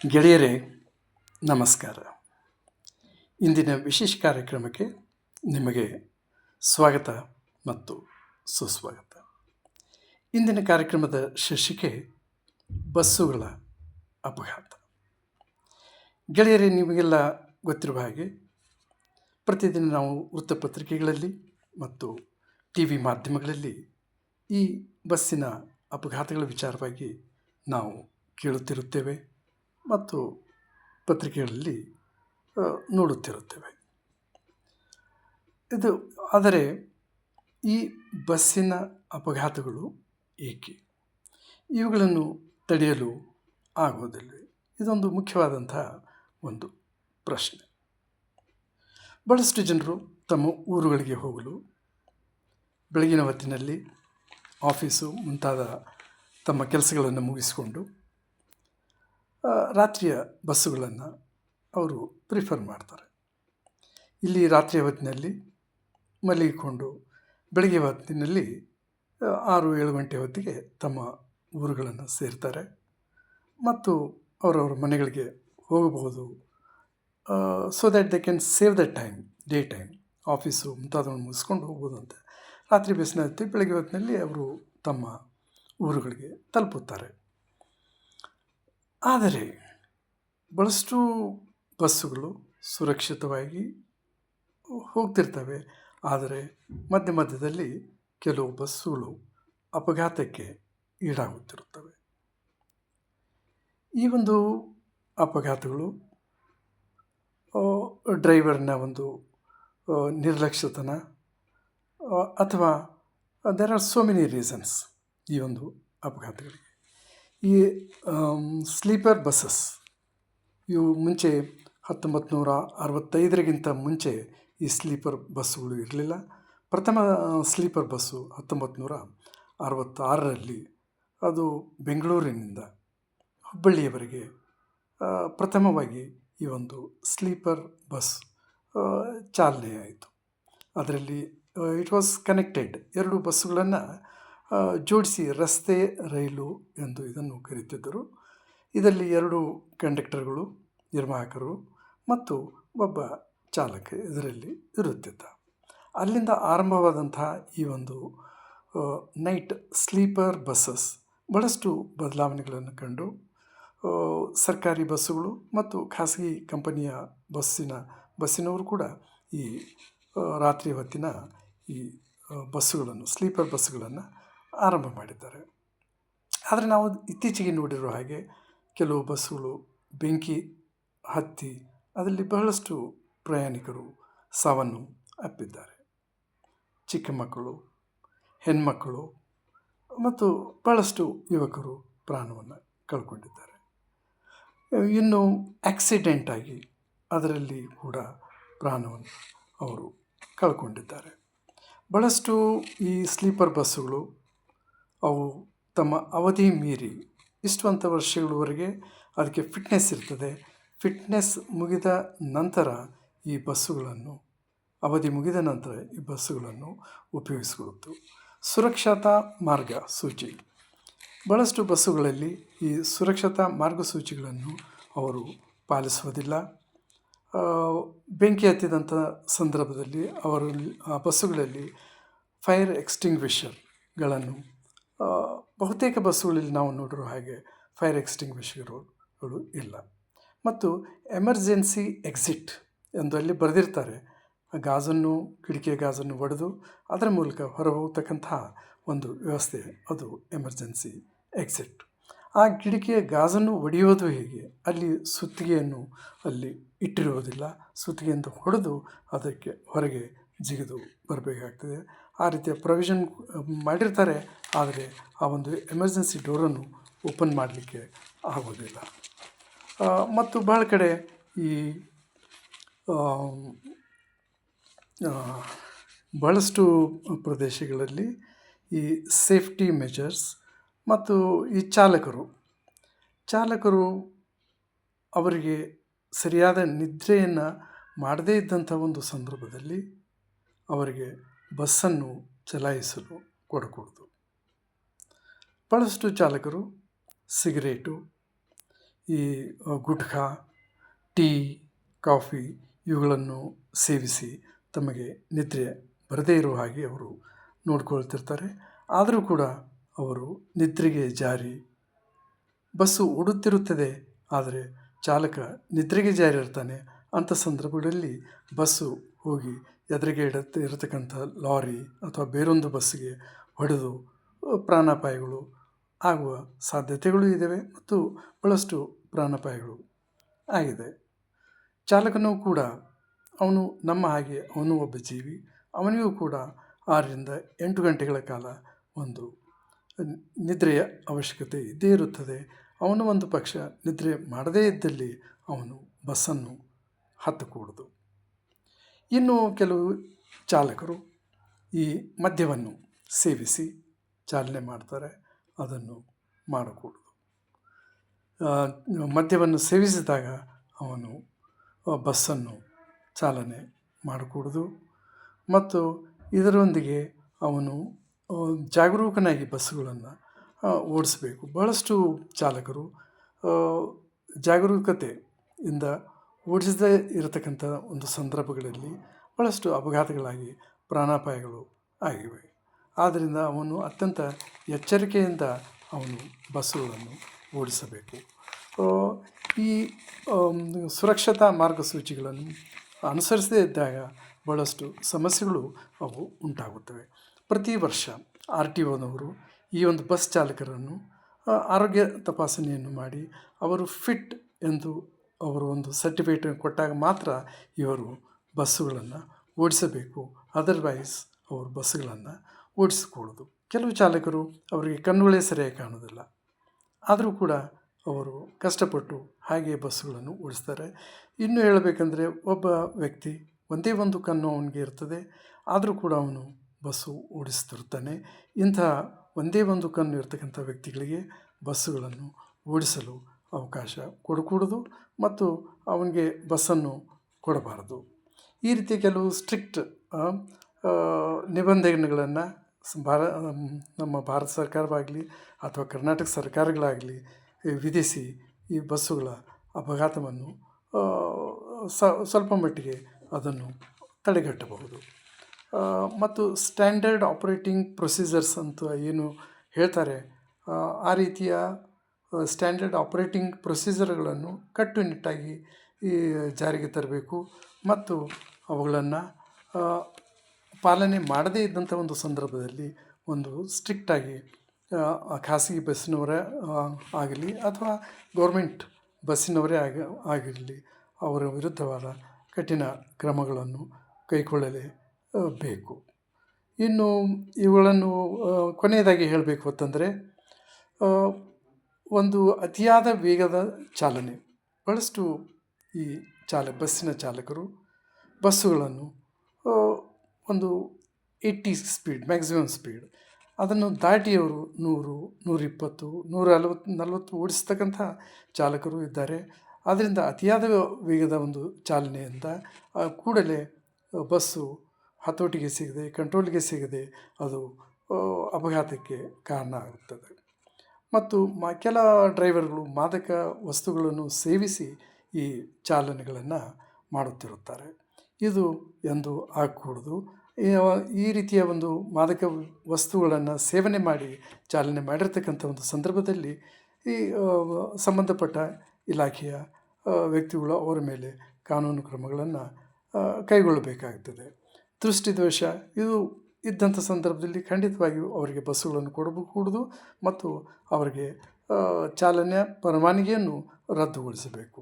ಗೆಳೆಯರೇ, ನಮಸ್ಕಾರ. ಇಂದಿನ ವಿಶೇಷ ಕಾರ್ಯಕ್ರಮಕ್ಕೆ ನಿಮಗೆ ಸ್ವಾಗತ ಮತ್ತು ಸುಸ್ವಾಗತ. ಇಂದಿನ ಕಾರ್ಯಕ್ರಮದ ಶೀರ್ಷಿಕೆ ಬಸ್ಸುಗಳ ಅಪಘಾತ. ಗೆಳೆಯರೇ, ನಿಮಗೆಲ್ಲ ಗೊತ್ತಿರುವ ಹಾಗೆ ಪ್ರತಿದಿನ ನಾವು ವೃತ್ತಪತ್ರಿಕೆಗಳಲ್ಲಿ ಮತ್ತು ಟಿ ವಿ ಮಾಧ್ಯಮಗಳಲ್ಲಿ ಈ ಬಸ್ಸಿನ ಅಪಘಾತಗಳ ವಿಚಾರವಾಗಿ ನಾವು ಕೇಳುತ್ತಿರುತ್ತೇವೆ ಮತ್ತು ಪತ್ರಿಕೆಗಳಲ್ಲಿ ನೋಡುತ್ತಿರುತ್ತೇವೆ. ಆದರೆ ಈ ಬಸ್ಸಿನ ಅಪಘಾತಗಳು ಏಕೆ, ಇವುಗಳನ್ನು ತಡೆಯಲು ಆಗುವುದಿಲ್ಲವೇ? ಇದೊಂದು ಮುಖ್ಯವಾದಂಥ ಒಂದು ಪ್ರಶ್ನೆ. ಬಹಳಷ್ಟು ಜನರು ತಮ್ಮ ಊರುಗಳಿಗೆ ಹೋಗಲು ಬೆಳಗಿನ ಹೊತ್ತಿನಲ್ಲಿ ಆಫೀಸು ಮುಂತಾದ ತಮ್ಮ ಕೆಲಸಗಳನ್ನು ಮುಗಿಸಿಕೊಂಡು ರಾತ್ರಿಯ ಬಸ್ಸುಗಳನ್ನು ಅವರು ಪ್ರಿಫರ್ ಮಾಡ್ತಾರೆ. ಇಲ್ಲಿ ರಾತ್ರಿಯ ಹೊತ್ತಿನಲ್ಲಿ ಮಲಗಿಕೊಂಡು ಬೆಳಗ್ಗೆ ಹೊತ್ತಿನಲ್ಲಿ 6-7 ಗಂಟೆ ಹೊತ್ತಿಗೆ ತಮ್ಮ ಊರುಗಳನ್ನು ಸೇರ್ತಾರೆ ಮತ್ತು ಅವರವರ ಮನೆಗಳಿಗೆ ಹೋಗಬಹುದು. So that they can save the time, day time, office ಮುಂತಾದವನ್ನು ಮುಗಿಸ್ಕೊಂಡು ಹೋಗ್ಬೋದು ಅಂತ. ರಾತ್ರಿ ಬಸ್ಸಿನ ಹೊತ್ತಿ ಬೆಳಗ್ಗೆ ಹೊತ್ತಿನಲ್ಲಿ ಅವರು ತಮ್ಮ ಊರುಗಳಿಗೆ ತಲುಪುತ್ತಾರೆ. ಆದರೆ ಬಹಳಷ್ಟು ಬಸ್ಸುಗಳು ಸುರಕ್ಷಿತವಾಗಿ ಹೋಗ್ತಿರ್ತವೆ. ಆದರೆ ಮಧ್ಯ ಮಧ್ಯದಲ್ಲಿ ಕೆಲವು ಬಸ್ಸುಗಳು ಅಪಘಾತಕ್ಕೆ ಈಡಾಗುತ್ತಿರುತ್ತವೆ. ಈ ಒಂದು ಅಪಘಾತಗಳು ಡ್ರೈವರ್ನ ಒಂದು ನಿರ್ಲಕ್ಷ್ಯತನ ಅಥವಾ there are so many reasons ಈ ಒಂದು ಅಪಘಾತಗಳಿಗೆ. ಈ ಸ್ಲೀಪರ್ ಬಸ್ಸಸ್ ಇವು ಮುಂಚೆ 1965 ಮುಂಚೆ ಈ ಸ್ಲೀಪರ್ ಬಸ್ಸುಗಳು ಇರಲಿಲ್ಲ. ಪ್ರಥಮ ಸ್ಲೀಪರ್ ಬಸ್ಸು 1966 ಅದು ಬೆಂಗಳೂರಿನಿಂದ ಹುಬ್ಬಳ್ಳಿಯವರೆಗೆ ಪ್ರಥಮವಾಗಿ ಈ ಒಂದು ಸ್ಲೀಪರ್ ಬಸ್ ಚಾಲನೆಯಾಯಿತು. ಅದರಲ್ಲಿ ಇಟ್ ವಾಸ್ ಕನೆಕ್ಟೆಡ್, 2 ಬಸ್ಸುಗಳನ್ನು ಜೋಡಿಸಿ ರಸ್ತೆ ರೈಲು ಎಂದು ಇದನ್ನು ಕರೆಯುತ್ತಿದ್ದರು. ಇದರಲ್ಲಿ 2 ಕಂಡಕ್ಟರ್ಗಳು, ನಿರ್ವಾಹಕರು ಮತ್ತು ಒಬ್ಬ ಚಾಲಕ ಇದರಲ್ಲಿ ಇರುತ್ತಿದ್ದ. ಅಲ್ಲಿಂದ ಆರಂಭವಾದಂತಹ ಈ ಒಂದು ನೈಟ್ ಸ್ಲೀಪರ್ ಬಸ್ಸಸ್ ಬಹಳಷ್ಟು ಬದಲಾವಣೆಗಳನ್ನು ಕಂಡು ಸರ್ಕಾರಿ ಬಸ್ಸುಗಳು ಮತ್ತು ಖಾಸಗಿ ಕಂಪನಿಯ ಬಸ್ಸಿನವರು ಕೂಡ ಈ ರಾತ್ರಿ ಹೊತ್ತಿನ ಈ ಬಸ್ಸುಗಳನ್ನು, ಸ್ಲೀಪರ್ ಬಸ್ಸುಗಳನ್ನು ಆರಂಭ ಮಾಡಿದ್ದಾರೆ. ಆದರೆ ನಾವು ಇತ್ತೀಚೆಗೆ ನೋಡಿರೋ ಹಾಗೆ ಕೆಲವು ಬಸ್ಸುಗಳು ಬೆಂಕಿ ಹತ್ತಿ ಅದರಲ್ಲಿ ಬಹಳಷ್ಟು ಪ್ರಯಾಣಿಕರು ಸಾವನ್ನು ಅಪ್ಪಿದ್ದಾರೆ. ಚಿಕ್ಕ ಮಕ್ಕಳು, ಹೆಣ್ಮಕ್ಕಳು ಮತ್ತು ಬಹಳಷ್ಟು ಯುವಕರು ಪ್ರಾಣವನ್ನು ಕಳ್ಕೊಂಡಿದ್ದಾರೆ. ಇನ್ನು ಆಕ್ಸಿಡೆಂಟ್ ಆಗಿ ಅದರಲ್ಲಿ ಕೂಡ ಪ್ರಾಣವನ್ನು ಅವರು ಕಳ್ಕೊಂಡಿದ್ದಾರೆ. ಬಹಳಷ್ಟು ಈ ಸ್ಲೀಪರ್ ಬಸ್ಸುಗಳು ಅವು ತಮ್ಮ ಅವಧಿ ಮೀರಿ ಇಷ್ಟುವಂಥ ವರ್ಷಗಳವರೆಗೆ ಅದಕ್ಕೆ ಫಿಟ್ನೆಸ್ ಇರ್ತದೆ. ಫಿಟ್ನೆಸ್ ಮುಗಿದ ನಂತರ ಈ ಬಸ್ಸುಗಳನ್ನು, ಅವಧಿ ಮುಗಿದ ನಂತರ ಈ ಬಸ್ಸುಗಳನ್ನು ಉಪಯೋಗಿಸಿಕೊಳ್ಳುತ್ತು. ಸುರಕ್ಷತಾ ಮಾರ್ಗಸೂಚಿ, ಬಹಳಷ್ಟು ಬಸ್ಸುಗಳಲ್ಲಿ ಈ ಸುರಕ್ಷತಾ ಮಾರ್ಗಸೂಚಿಗಳನ್ನು ಅವರು ಪಾಲಿಸುವುದಿಲ್ಲ. ಬೆಂಕಿ ಹತ್ತಿದಂಥ ಸಂದರ್ಭದಲ್ಲಿ ಆ ಬಸ್ಸುಗಳಲ್ಲಿ ಫೈರ್ ಎಕ್ಸ್ಟಿಂಗ್ವಿಷರ್ಗಳನ್ನು, ಬಹುತೇಕ ಬಸ್ಸುಗಳಲ್ಲಿ ನಾವು ನೋಡಿರೋ ಹಾಗೆ ಫೈರ್ ಎಕ್ಸ್ಟಿಂಗ್ವಿಷರ್ಗಳು ಇಲ್ಲ. ಮತ್ತು ಎಮರ್ಜೆನ್ಸಿ ಎಕ್ಸಿಟ್ ಎಂದು ಅಲ್ಲಿ ಬರೆದಿರ್ತಾರೆ. ಕಿಟಕಿಯ ಗಾಜನ್ನು ಒಡೆದು ಅದರ ಮೂಲಕ ಹೊರ ಹೋಗ್ತಕ್ಕಂತಹ ಒಂದು ವ್ಯವಸ್ಥೆ, ಅದು ಎಮರ್ಜೆನ್ಸಿ ಎಕ್ಸಿಟ್. ಆ ಕಿಟಕಿಯ ಗಾಜನ್ನು ಒಡೆಯೋದು ಹೇಗೆ? ಅಲ್ಲಿ ಸುತ್ತಿಗೆಯನ್ನು ಅಲ್ಲಿ ಇಟ್ಟಿರುವುದಿಲ್ಲ. ಸುತ್ತಿಗೆಯಿಂದ ಹೊಡೆದು ಅದಕ್ಕೆ ಹೊರಗೆ ಜಿಗಿದು ಬರಬೇಕಾಗ್ತದೆ. ಆ ರೀತಿಯ ಪ್ರೊವಿಷನ್ ಮಾಡಿರ್ತಾರೆ. ಆದರೆ ಆ ಒಂದು ಎಮರ್ಜೆನ್ಸಿ ಡೋರನ್ನು ಓಪನ್ ಮಾಡಲಿಕ್ಕೆ ಆಗೋದಿಲ್ಲ. ಮತ್ತು ಬಹಳ ಕಡೆ ಈ ಬಹಳಷ್ಟು ಪ್ರದೇಶಗಳಲ್ಲಿ ಈ ಸೇಫ್ಟಿ ಮೆಜರ್ಸ್ ಮತ್ತು ಈ ಚಾಲಕರು ಅವರಿಗೆ ಸರಿಯಾದ ನಿದ್ರೆಯನ್ನು ಮಾಡದೇ ಇದ್ದಂಥ ಒಂದು ಸಂದರ್ಭದಲ್ಲಿ ಅವರಿಗೆ ಬಸ್ಸನ್ನು ಚಲಾಯಿಸಲು ಕೊಡಕೂಡದು. ಭಾಳಷ್ಟು ಚಾಲಕರು ಸಿಗರೇಟು ಈ ಗುಟ್ಕಾ, ಟೀ, ಕಾಫಿ ಇವುಗಳನ್ನು ಸೇವಿಸಿ ತಮಗೆ ನಿದ್ರೆ ಬರದೇ ಇರುವ ಹಾಗೆ ಅವರು ನೋಡ್ಕೊಳ್ತಿರ್ತಾರೆ. ಆದರೂ ಕೂಡ ಅವರು ನಿದ್ರೆಗೆ ಜಾರಿ ಬಸ್ಸು ಓಡುತ್ತಿರುತ್ತದೆ, ಆದರೆ ಚಾಲಕ ನಿದ್ರೆಗೆ ಜಾರಿರ್ತಾನೆ. ಅಂಥ ಸಂದರ್ಭಗಳಲ್ಲಿ ಬಸ್ಸು ಹೋಗಿ ಎದುರಿಗೆ ಇರತಕ್ಕಂಥ ಲಾರಿ ಅಥವಾ ಬೇರೊಂದು ಬಸ್ಸಿಗೆ ಹೊಡೆದು ಪ್ರಾಣಾಪಾಯಗಳು ಆಗುವ ಸಾಧ್ಯತೆಗಳು ಇದ್ದಾವೆ ಮತ್ತು ಭಾಳಷ್ಟು ಪ್ರಾಣಾಪಾಯಗಳು ಆಗಿದೆ. ಚಾಲಕನೂ ಕೂಡ ಅವನು ನಮ್ಮ ಹಾಗೆ ಅವನು ಒಬ್ಬ ಜೀವಿ. ಅವನಿಗೂ ಕೂಡ 6ರಿಂದ 8 ಗಂಟೆಗಳ ಕಾಲ ಒಂದು ನಿದ್ರೆಯ ಅವಶ್ಯಕತೆ ಇದ್ದೇ ಇರುತ್ತದೆ. ಅವನು ಒಂದು ಪಕ್ಷ ನಿದ್ರೆ ಮಾಡದೇ ಇದ್ದಲ್ಲಿ ಅವನು ಬಸ್ಸನ್ನು ಹತ್ತಕೂಡದು. ಇನ್ನು ಕೆಲವು ಚಾಲಕರು ಈ ಮದ್ಯವನ್ನು ಸೇವಿಸಿ ಚಾಲನೆ ಮಾಡ್ತಾರೆ. ಅದನ್ನು ಮಾಡಕೂಡದು. ಮದ್ಯವನ್ನು ಸೇವಿಸಿದಾಗ ಅವನು ಬಸ್ಸನ್ನು ಚಾಲನೆ ಮಾಡಕೂಡದು ಮತ್ತು ಇದರೊಂದಿಗೆ ಅವನು ಜಾಗರೂಕನಾಗಿ ಬಸ್ಸುಗಳನ್ನು ಓಡಿಸಬೇಕು. ಭಾಳಷ್ಟು ಚಾಲಕರು ಜಾಗರೂಕತೆಯಿಂದ ಓಡಿಸದೇ ಇರತಕ್ಕಂಥ ಒಂದು ಸಂದರ್ಭಗಳಲ್ಲಿ ಭಾಳಷ್ಟು ಅಪಘಾತಗಳಾಗಿ ಪ್ರಾಣಾಪಾಯಗಳು ಆಗಿವೆ. ಆದ್ದರಿಂದ ಅವನು ಅತ್ಯಂತ ಎಚ್ಚರಿಕೆಯಿಂದ ಅವನು ಬಸ್ಸುಗಳನ್ನು ಓಡಿಸಬೇಕು. ಈ ಸುರಕ್ಷತಾ ಮಾರ್ಗಸೂಚಿಗಳನ್ನು ಅನುಸರಿಸದೇ ಇದ್ದಾಗ ಭಾಳಷ್ಟು ಸಮಸ್ಯೆಗಳು ಅವು ಉಂಟಾಗುತ್ತವೆ. ಪ್ರತಿ ವರ್ಷ RTOನವರು ಈ ಒಂದು ಬಸ್ ಚಾಲಕರನ್ನು ಆರೋಗ್ಯ ತಪಾಸಣೆಯನ್ನು ಮಾಡಿ ಅವರು ಫಿಟ್ ಎಂದು ಅವರು ಒಂದು ಸರ್ಟಿಫಿಕೇಟ್ ಕೊಟ್ಟಾಗ ಮಾತ್ರ ಇವರು ಬಸ್ಸುಗಳನ್ನು ಓಡಿಸಬೇಕು. ಅದರ್ವೈಸ್ ಅವರು ಬಸ್ಸುಗಳನ್ನು ಓಡಿಸ್ಕೊಳ್ಳೋದು. ಕೆಲವು ಚಾಲಕರು ಅವರಿಗೆ ಕಣ್ಣುಗಳೇ ಸರಿಯಾಗಿ ಕಾಣೋದಿಲ್ಲ, ಆದರೂ ಕೂಡ ಅವರು ಕಷ್ಟಪಟ್ಟು ಹಾಗೆ ಬಸ್ಸುಗಳನ್ನು ಓಡಿಸ್ತಾರೆ. ಇನ್ನು ಹೇಳಬೇಕಂದ್ರೆ ಒಬ್ಬ ವ್ಯಕ್ತಿ ಒಂದೇ ಒಂದು ಕಣ್ಣು ಅವನಿಗೆ ಇರ್ತದೆ, ಆದರೂ ಕೂಡ ಅವನು ಬಸ್ಸು ಓಡಿಸ್ತಿರ್ತಾನೆ. ಇಂಥ ಒಂದೇ ಒಂದು ಕಣ್ಣು ಇರ್ತಕ್ಕಂಥ ವ್ಯಕ್ತಿಗಳಿಗೆ ಬಸ್ಸುಗಳನ್ನು ಓಡಿಸಲು ಅವಕಾಶ ಕೊಡಕೂಡದು ಮತ್ತು ಅವನಿಗೆ ಬಸ್ಸನ್ನು ಕೊಡಬಾರದು. ಈ ರೀತಿ ಕೆಲವು ಸ್ಟ್ರಿಕ್ಟ್ ನಿಬಂಧನೆಗಳನ್ನು ನಮ್ಮ ಭಾರತ ಸರ್ಕಾರವಾಗಲಿ ಅಥವಾ ಕರ್ನಾಟಕ ಸರ್ಕಾರಗಳಾಗಲಿ ವಿಧಿಸಿ ಈ ಬಸ್ಸುಗಳ ಅಪಘಾತವನ್ನು ಸ್ವಲ್ಪ ಮಟ್ಟಿಗೆ ಅದನ್ನು ತಡೆಗಟ್ಟಬಹುದು. ಮತ್ತು ಸ್ಟ್ಯಾಂಡರ್ಡ್ ಆಪರೇಟಿಂಗ್ ಪ್ರೊಸೀಜರ್ಸ್ ಅಂತ ಏನು ಹೇಳ್ತಾರೆ, ಆ ರೀತಿಯ ಸ್ಟ್ಯಾಂಡರ್ಡ್ ಆಪರೇಟಿಂಗ್ ಪ್ರೊಸೀಜರ್ಗಳನ್ನು ಕಟ್ಟುನಿಟ್ಟಾಗಿ ಈ ಜಾರಿಗೆ ತರಬೇಕು ಮತ್ತು ಅವುಗಳನ್ನು ಪಾಲನೆ ಮಾಡದೇ ಇದ್ದಂಥ ಒಂದು ಸಂದರ್ಭದಲ್ಲಿ ಒಂದು ಸ್ಟ್ರಿಕ್ಟಾಗಿ ಖಾಸಗಿ ಬಸ್ಸಿನವರೇ ಆಗಲಿ ಅಥವಾ ಗೌರ್ಮೆಂಟ್ ಬಸ್ಸಿನವರೇ ಆಗಿರಲಿ ಅವರ ವಿರುದ್ಧವಾದ ಕಠಿಣ ಕ್ರಮಗಳನ್ನು ಕೈಗೊಳ್ಳಲೇ ಬೇಕು. ಇನ್ನು ಇವುಗಳನ್ನು ಕೊನೆಯದಾಗಿ ಹೇಳಬೇಕು ಅಂತಂದರೆ, ಒಂದು ಅತಿಯಾದ ವೇಗದ ಚಾಲನೆ ಭಾಳಷ್ಟು ಈ ಬಸ್ಸಿನ ಚಾಲಕರು ಬಸ್ಸುಗಳನ್ನು ಒಂದು 80 ಸ್ಪೀಡ್ ಮ್ಯಾಕ್ಸಿಮಮ್ ಸ್ಪೀಡ್ ಅದನ್ನು ದಾಟಿ ಅವರು 100, 120, 140 ಓಡಿಸ್ತಕ್ಕಂಥ ಚಾಲಕರು ಇದ್ದಾರೆ. ಆದ್ದರಿಂದ ಅತಿಯಾದ ವೇಗದ ಒಂದು ಚಾಲನೆಯಿಂದ ಕೂಡಲೇ ಬಸ್ಸು ಹತೋಟಿಗೆ ಸಿಗದೆ, ಕಂಟ್ರೋಲ್ಗೆ ಸಿಗದೆ ಅದು ಅಪಘಾತಕ್ಕೆ ಕಾರಣ ಆಗುತ್ತದೆ. ಮತ್ತು ಕೆಲ ಡ್ರೈವರ್ಗಳು ಮಾದಕ ವಸ್ತುಗಳನ್ನು ಸೇವಿಸಿ ಈ ಚಾಲನೆಗಳನ್ನು ಮಾಡುತ್ತಿರುತ್ತಾರೆ. ಇದು ಎಂದು ಆಗಕೂಡದು. ಈ ರೀತಿಯ ಒಂದು ಮಾದಕ ವಸ್ತುಗಳನ್ನು ಸೇವನೆ ಮಾಡಿ ಚಾಲನೆ ಮಾಡಿರ್ತಕ್ಕಂಥ ಒಂದು ಸಂದರ್ಭದಲ್ಲಿ ಈ ಸಂಬಂಧಪಟ್ಟ ಇಲಾಖೆಯ ವ್ಯಕ್ತಿಗಳು ಅವರ ಮೇಲೆ ಕಾನೂನು ಕ್ರಮಗಳನ್ನು ಕೈಗೊಳ್ಳಬೇಕಾಗ್ತದೆ. ದೃಷ್ಟಿದೋಷ ಇದು ಇದ್ದಂಥ ಸಂದರ್ಭದಲ್ಲಿ ಖಂಡಿತವಾಗಿಯೂ ಅವರಿಗೆ ಬಸ್ಸುಗಳನ್ನು ಕೊಡಕೂಡದು ಮತ್ತು ಅವರಿಗೆ ಚಾಲನೆಯ ಪರವಾನಗಿಯನ್ನು ರದ್ದುಗೊಳಿಸಬೇಕು.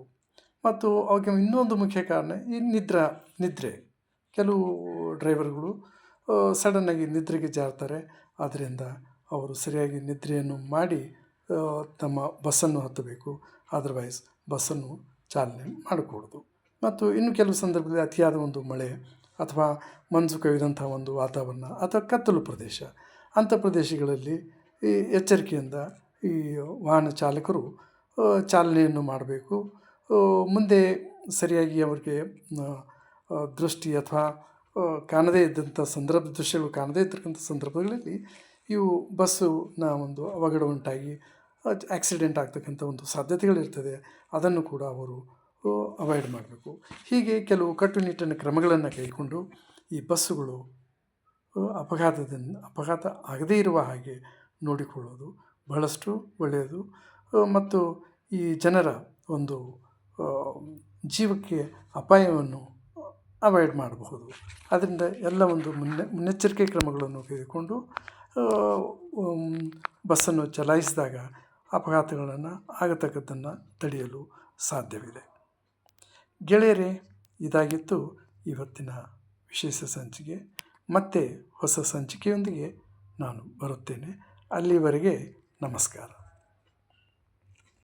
ಮತ್ತು ಅವಕ್ಕೆ ಇನ್ನೊಂದು ಮುಖ್ಯ ಕಾರಣ ಈ ನಿದ್ರೆ. ಕೆಲವು ಡ್ರೈವರ್ಗಳು ಸಡನ್ನಾಗಿ ನಿದ್ರೆಗೆ ಜಾರ್ತಾರೆ. ಆದ್ದರಿಂದ ಅವರು ಸರಿಯಾಗಿ ನಿದ್ರೆಯನ್ನು ಮಾಡಿ ತಮ್ಮ ಬಸ್ಸನ್ನು ಹತ್ತಬೇಕು. ಅದರ್ವೈಸ್ ಬಸ್ಸನ್ನು ಚಾಲನೆ ಮಾಡಕೂಡದು. ಮತ್ತು ಇನ್ನು ಕೆಲವು ಸಂದರ್ಭದಲ್ಲಿ ಅತಿಯಾದ ಒಂದು ಮಳೆ ಅಥವಾ ಮಂಜು ಕವಿದಂಥ ಒಂದು ವಾತಾವರಣ ಅಥವಾ ಕತ್ತಲು ಪ್ರದೇಶ, ಅಂಥ ಪ್ರದೇಶಗಳಲ್ಲಿ ಈ ಎಚ್ಚರಿಕೆಯಿಂದ ಈ ವಾಹನ ಚಾಲಕರು ಚಾಲನೆಯನ್ನು ಮಾಡಬೇಕು. ಮುಂದೆ ಸರಿಯಾಗಿ ಅವರಿಗೆ ದೃಷ್ಟಿ ಅಥವಾ ಕಾಣದೇ ಇದ್ದಂಥ ದೃಶ್ಯಗಳು ಕಾಣದೇ ಇರ್ತಕ್ಕಂಥ ಸಂದರ್ಭಗಳಲ್ಲಿ ಇವು ಬಸ್ಸಿನ ಒಂದು ಅವಘಡ ಉಂಟಾಗಿ ಆಕ್ಸಿಡೆಂಟ್ ಆಗ್ತಕ್ಕಂಥ ಒಂದು ಸಾಧ್ಯತೆಗಳಿರ್ತದೆ. ಅದನ್ನು ಕೂಡ ಅವರು ಅವಾಯ್ಡ್ ಮಾಡಬೇಕು. ಹೀಗೆ ಕೆಲವು ಕಟ್ಟುನಿಟ್ಟಿನ ಕ್ರಮಗಳನ್ನು ಕೈಗೊಂಡು ಈ ಬಸ್ಸುಗಳು ಅಪಘಾತ ಆಗದೇ ಇರುವ ಹಾಗೆ ನೋಡಿಕೊಳ್ಳೋದು ಬಹಳಷ್ಟು ಒಳ್ಳೆಯದು. ಮತ್ತು ಈ ಜನರ ಒಂದು ಜೀವಕ್ಕೆ ಅಪಾಯವನ್ನು ಅವಾಯ್ಡ್ ಮಾಡಬಹುದು. ಅದರಿಂದ ಎಲ್ಲ ಒಂದು ಮುನ್ನೆಚ್ಚರಿಕೆ ಕ್ರಮಗಳನ್ನು ತೆಗೆದುಕೊಂಡು ಬಸ್ಸನ್ನು ಚಲಾಯಿಸಿದಾಗ ಅಪಘಾತಗಳನ್ನು ಆಗತಕ್ಕದ್ದನ್ನು ತಡೆಯಲು ಸಾಧ್ಯವಿದೆ. ಗೆಳೆಯರೇ, ಇದಾಗಿತ್ತು ಇವತ್ತಿನ ವಿಶೇಷ ಸಂಚಿಕೆ. ಮತ್ತೆ ಹೊಸ ಸಂಚಿಕೆಯೊಂದಿಗೆ ನಾನು ಬರುತ್ತೇನೆ. ಅಲ್ಲಿವರೆಗೆ ನಮಸ್ಕಾರ.